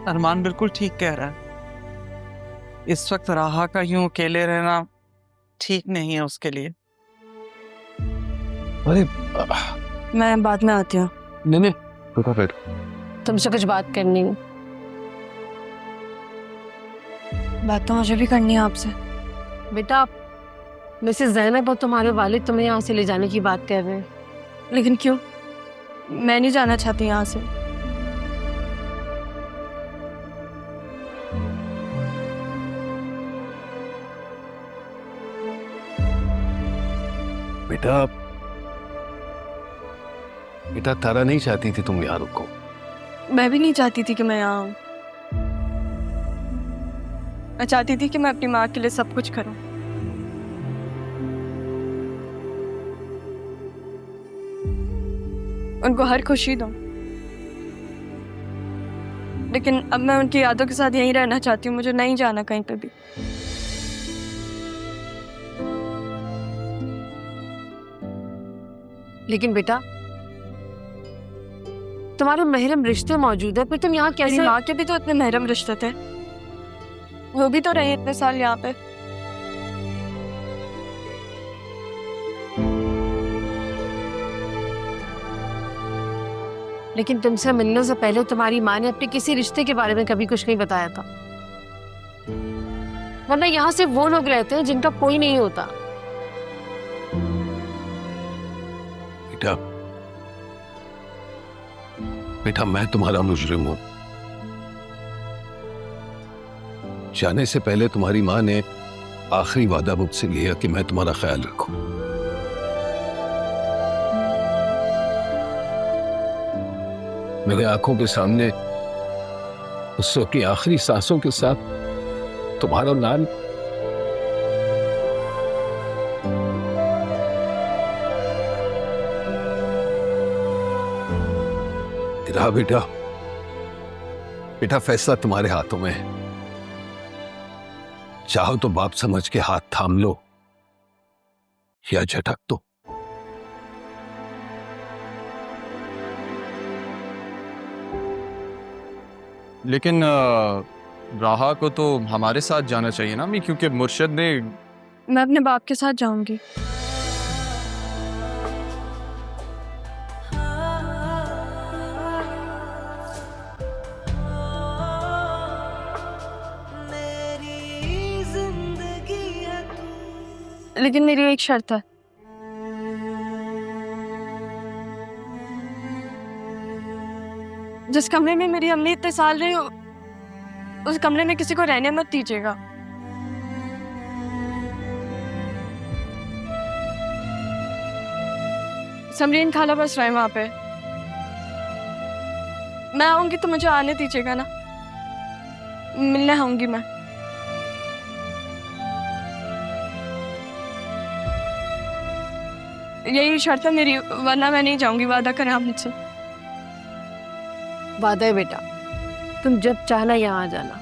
अरमान बिल्कुल ठीक कह रहा है। इस वक्त राहा का यूं अकेले रहना ठीक नहीं है उसके लिए। अरे मैं बाद में आती हूँ। नहीं रुको फिर। तुमसे कुछ बात करनी है। बात तो मुझे भी करनी है आपसे। बेटा, मिसेस ज़ैनब और तुम्हारे वालिद तुम्हें यहाँ से ले जाने की बात कर रहे हैं। लेकिन क्यों? मैं नहीं जाना चाहती यहाँ से। बेटा बेटा तारा नहीं चाहती थी तुम यहाँ रुको। मैं भी नहीं चाहती थी कि मैं यहाँ आऊँ। मैं चाहती थी कि मैं अपनी माँ के लिए सब कुछ करूँ। उनको हर खुशी दूँ। लेकिन अब मैं उनकी यादों के साथ यहीं रहना चाहती हूँ। मुझे नहीं जाना कहीं पे भी। लेकिन बेटा, तुम्हारे महरम रिश्ते मौजूद है, फिर तुम यहाँ मेरी कैसे? माँ के भी तो इतने महरम रिश्ते थे। वो भी तो रहे इतने साल यहाँ पे। लेकिन तुमसे मिलने से पहले तुम्हारी माँ ने अपने किसी रिश्ते के बारे में कभी कुछ नहीं बताया था। वरना यहाँ से वो लोग रहते हैं जिनका कोई नहीं होता। बेटा बेटा मैं तुम्हारा मुजरिम हूं। जाने से पहले तुम्हारी माँ ने आखिरी वादा मुझसे किया कि मैं तुम्हारा ख्याल रखूं। मेरे आंखों के सामने उस वक्त की आखिरी सांसों के साथ तुम्हारा नाम रहा। बेटा बेटा फैसला तुम्हारे हाथों में है। चाहो तो बाप समझ के हाथ थाम लो या झटक दो। लेकिन राहा को तो हमारे साथ जाना चाहिए ना अम्मी, क्योंकि मुर्शद ने। मैं अपने बाप के साथ जाऊंगी। लेकिन मेरी एक शर्त है। जिस कमरे में मेरी अम्मी इतने साल रही, उस कमरे में किसी को रहने मत दीजिएगा। समरीन खाला बस रहे वहां पे। मैं आऊंगी तो मुझे आने दीजिएगा ना। मिलने आऊंगी मैं। यही शर्त है मेरी, वरना मैं नहीं जाऊंगी। वादा करें आप मुझसे। वादा है बेटा, तुम जब चाहना यहाँ आ जाना।